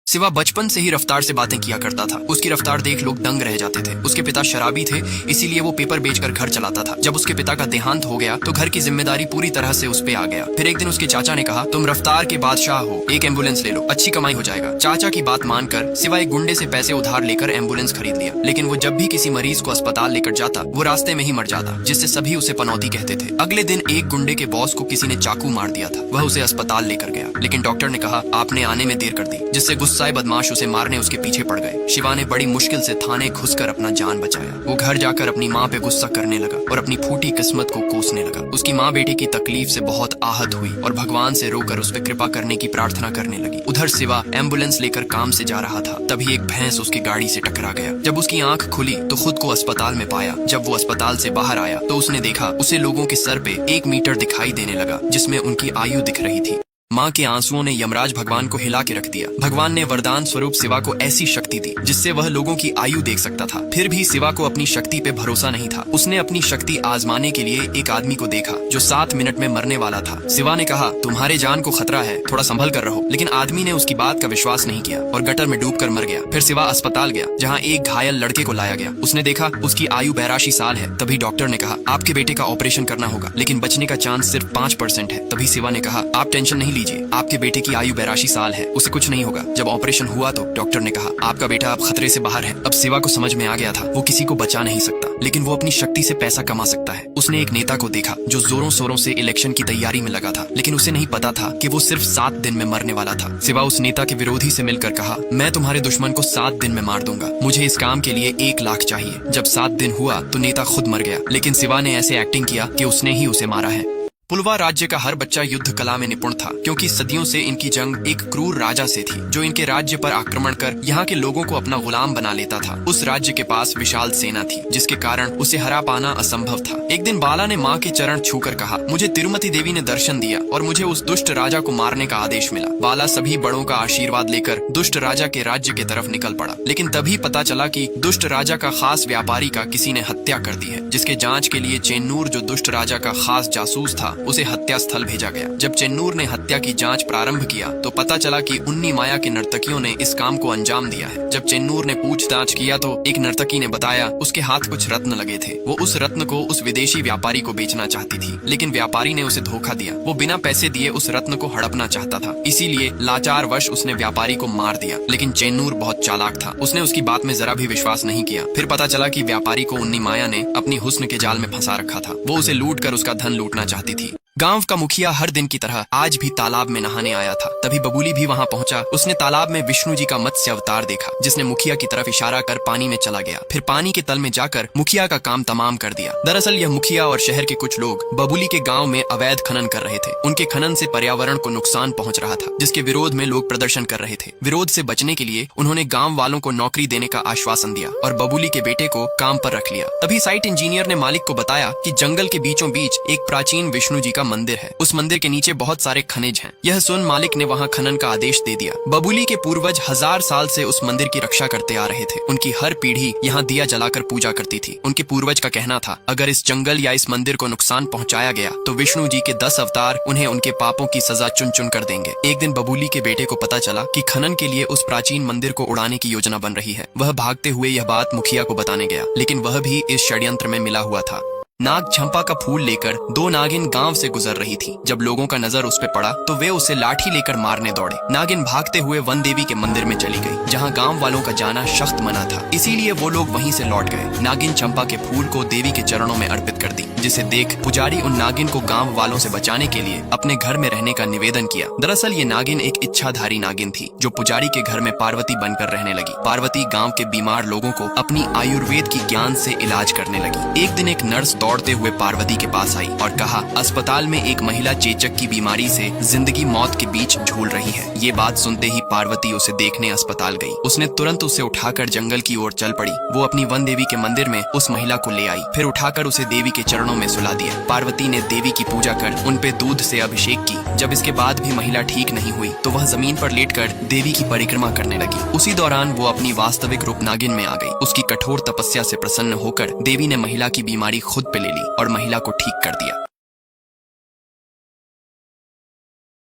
शिवा बचपन से ही रफ्तार से बातें किया करता था। उसकी रफ्तार देख लोग दंग रह जाते थे। उसके पिता शराबी थे, इसीलिए वो पेपर बेचकर घर चलाता था। जब उसके पिता का देहांत हो गया तो घर की जिम्मेदारी पूरी तरह से उस पे आ गया। फिर एक दिन उसके चाचा ने कहा, तुम रफ्तार के बादशाह हो, एक एम्बुलेंस ले लो, अच्छी कमाई हो जाएगा। चाचा की बात मानकर शिवा एक गुंडे से पैसे उधार लेकर एम्बुलेंस खरीद लिया। लेकिन वो जब भी किसी मरीज को अस्पताल लेकर जाता वो रास्ते में ही मर जाता, जिससे सभी उसे पनौती कहते थे। अगले दिन एक गुंडे के बॉस को किसी ने चाकू मार दिया था। वह उसे अस्पताल लेकर गया, लेकिन डॉक्टर ने कहा आपने आने में देर कर दी, जिससे गुस्साए बदमाश उसे मारने उसके पीछे पड़ गए। शिवा ने बड़ी मुश्किल से थाने घुसकर अपना जान बचाया। वो घर जाकर अपनी माँ पे गुस्सा करने लगा और अपनी फूटी किस्मत को कोसने लगा। उसकी माँ बेटे की तकलीफ से बहुत आहत हुई और भगवान से रोकर उस पर कृपा करने की प्रार्थना करने लगी। उधर शिवा एम्बुलेंस लेकर काम से जा रहा था, तभी एक भैंस उसकी गाड़ी से टकरा गया। जब उसकी आंख खुली तो खुद को अस्पताल में पाया। जब वो अस्पताल से बाहर आया तो उसने देखा उसे लोगों के सर पे 1 मीटर दिखाई देने लगा, जिसमें उनकी आयु दिख रही थी। माँ के आंसुओं ने यमराज भगवान को हिला के रख दिया। भगवान ने वरदान स्वरूप शिवा को ऐसी शक्ति दी जिससे वह लोगों की आयु देख सकता था। फिर भी शिवा को अपनी शक्ति पे भरोसा नहीं था। उसने अपनी शक्ति आजमाने के लिए एक आदमी को देखा जो 7 मिनट में मरने वाला था। शिवा ने कहा, तुम्हारे जान को खतरा है, थोड़ा संभल कर रहो। लेकिन आदमी ने उसकी बात का विश्वास नहीं किया और गटर में डूबकर मर गया। फिर शिवा अस्पताल गया, जहाँ एक घायल लड़के को लाया गया। उसने देखा उसकी आयु 82 साल है। तभी डॉक्टर ने कहा, आपके बेटे का ऑपरेशन करना होगा, लेकिन बचने का चांस सिर्फ 5% है। तभी शिवा ने कहा, आप टेंशन नहीं लीजिए, आपके बेटे की आयु 82 साल है, उसे कुछ नहीं होगा। जब ऑपरेशन हुआ तो डॉक्टर ने कहा, आपका बेटा अब खतरे से बाहर है। अब शिवा को समझ में आ गया था वो किसी को बचा नहीं सकता, लेकिन वो अपनी शक्ति से पैसा कमा सकता है। उसने एक नेता को देखा जो जोरों शोरों से इलेक्शन की तैयारी में लगा था, लेकिन उसे नहीं पता था कि वो सिर्फ 7 दिन में मरने वाला था। शिवा उस नेता के विरोधी से मिलकर कहा, मैं तुम्हारे दुश्मन को 7 दिन में मार दूंगा, मुझे इस काम के लिए 1 लाख चाहिए। जब 7 दिन हुआ तो नेता खुद मर गया, लेकिन शिवा ने ऐसे एक्टिंग किया कि उसने ही उसे मारा है। पुलवा राज्य का हर बच्चा युद्ध कला में निपुण था, क्योंकि सदियों से इनकी जंग एक क्रूर राजा से थी जो इनके राज्य पर आक्रमण कर यहाँ के लोगों को अपना गुलाम बना लेता था। उस राज्य के पास विशाल सेना थी, जिसके कारण उसे हरा पाना असंभव था। एक दिन बाला ने माँ के चरण छूकर कहा, मुझे तिरुमति देवी ने दर्शन दिया और मुझे उस दुष्ट राजा को मारने का आदेश मिला। बाला सभी बड़ों का आशीर्वाद लेकर दुष्ट राजा के राज्य की तरफ निकल पड़ा, लेकिन तभी पता चला कि दुष्ट राजा का खास व्यापारी का किसी ने हत्या कर दी है, जिसके जाँच के लिए चेन्नूर, जो दुष्ट राजा का खास जासूस था, उसे हत्या स्थल भेजा गया। जब चेन्नूर ने हत्या की जांच प्रारंभ किया तो पता चला कि उन्नी माया के नर्तकियों ने इस काम को अंजाम दिया है। जब चेन्नूर ने पूछताछ किया तो एक नर्तकी ने बताया उसके हाथ कुछ रत्न लगे थे। वो उस रत्न को उस विदेशी व्यापारी को बेचना चाहती थी, लेकिन व्यापारी ने उसे धोखा दिया। वो बिना पैसे दिए उस रत्न को हड़पना चाहता था, इसीलिए लाचार वश उसने व्यापारी को मार दिया। लेकिन चेन्नूर बहुत चालाक था, उसने उसकी बात में जरा भी विश्वास नहीं किया। फिर पता चला कि व्यापारी को उन्नी माया ने अपनी हुस्न के जाल में फंसा रखा था। वो उसे लूट कर उसका धन लूटना चाहती थी। गांव का मुखिया हर दिन की तरह आज भी तालाब में नहाने आया था। तभी बबूली भी वहां पहुंचा। उसने तालाब में विष्णु जी का मत्स्य अवतार देखा, जिसने मुखिया की तरफ इशारा कर पानी में चला गया। फिर पानी के तल में जाकर मुखिया का काम तमाम कर दिया। दरअसल यह मुखिया और शहर के कुछ लोग बबूली के गांव में अवैध खनन कर रहे थे। उनके खनन से पर्यावरण को नुकसान पहुंच रहा था, जिसके विरोध में लोग प्रदर्शन कर रहे थे। विरोध से बचने के लिए उन्होंने गाँव वालों को नौकरी देने का आश्वासन दिया और बबूली के बेटे को काम पर रख लिया। तभी साइट इंजीनियर ने मालिक को बताया कि जंगल के बीचों बीच एक प्राचीन विष्णु जी का मंदिर है। उस मंदिर के नीचे बहुत सारे खनिज हैं। यह सुन मालिक ने वहां खनन का आदेश दे दिया। बबूली के पूर्वज 1000 साल से उस मंदिर की रक्षा करते आ रहे थे। उनकी हर पीढ़ी यहाँ दिया जलाकर पूजा करती थी। उनके पूर्वज का कहना था, अगर इस जंगल या इस मंदिर को नुकसान पहुंचाया गया तो विष्णु जी के 10 अवतार उन्हें उनके पापों की सजा चुन चुन कर देंगे। एक दिन बबूली के बेटे को पता चला कि खनन के लिए उस प्राचीन मंदिर को उड़ाने की योजना बन रही है। वह भागते हुए यह बात मुखिया को बताने गया, लेकिन वह भी इस षड्यंत्र में मिला हुआ था। नाग चंपा का फूल लेकर 2 नागिन गांव से गुजर रही थी। जब लोगों का नजर उस पे पड़ा तो वे उसे लाठी लेकर मारने दौड़े। नागिन भागते हुए वन देवी के मंदिर में चली गई, जहां गांव वालों का जाना सख्त मना था, इसीलिए वो लोग वहीं से लौट गए। नागिन चंपा के फूल को देवी के चरणों में अर्पित कर दी, जिसे देख पुजारी उन नागिन को गांव वालों से बचाने के लिए अपने घर में रहने का निवेदन किया। दरअसल ये नागिन एक इच्छाधारी नागिन थी, जो पुजारी के घर में पार्वती बनकर रहने लगी। पार्वती गाँव के बीमार लोगों को अपनी आयुर्वेद की ज्ञान से इलाज करने लगी। एक दिन एक नर्स दौड़ते हुए पार्वती के पास आई और कहा, अस्पताल में एक महिला चेचक की बीमारी से जिंदगी मौत के बीच झूल रही है। ये बात सुनते ही पार्वती उसे देखने अस्पताल गई। उसने तुरंत उसे उठाकर जंगल की ओर चल पड़ी। वो अपनी वन देवी के मंदिर में उस महिला को ले आई, फिर उठाकर उसे देवी के चरणों में सुला दिया। पार्वती ने देवी की पूजा कर उन पे दूध से अभिषेक की। जब इसके बाद भी महिला ठीक नहीं हुई तो वह जमीन पर लेटकर देवी की परिक्रमा करने लगी। उसी दौरान वो अपनी वास्तविक रूप नागिन में आ गई। उसकी कठोर तपस्या से प्रसन्न होकर देवी ने महिला की बीमारी खुद पे ले ली और महिला को ठीक कर दिया।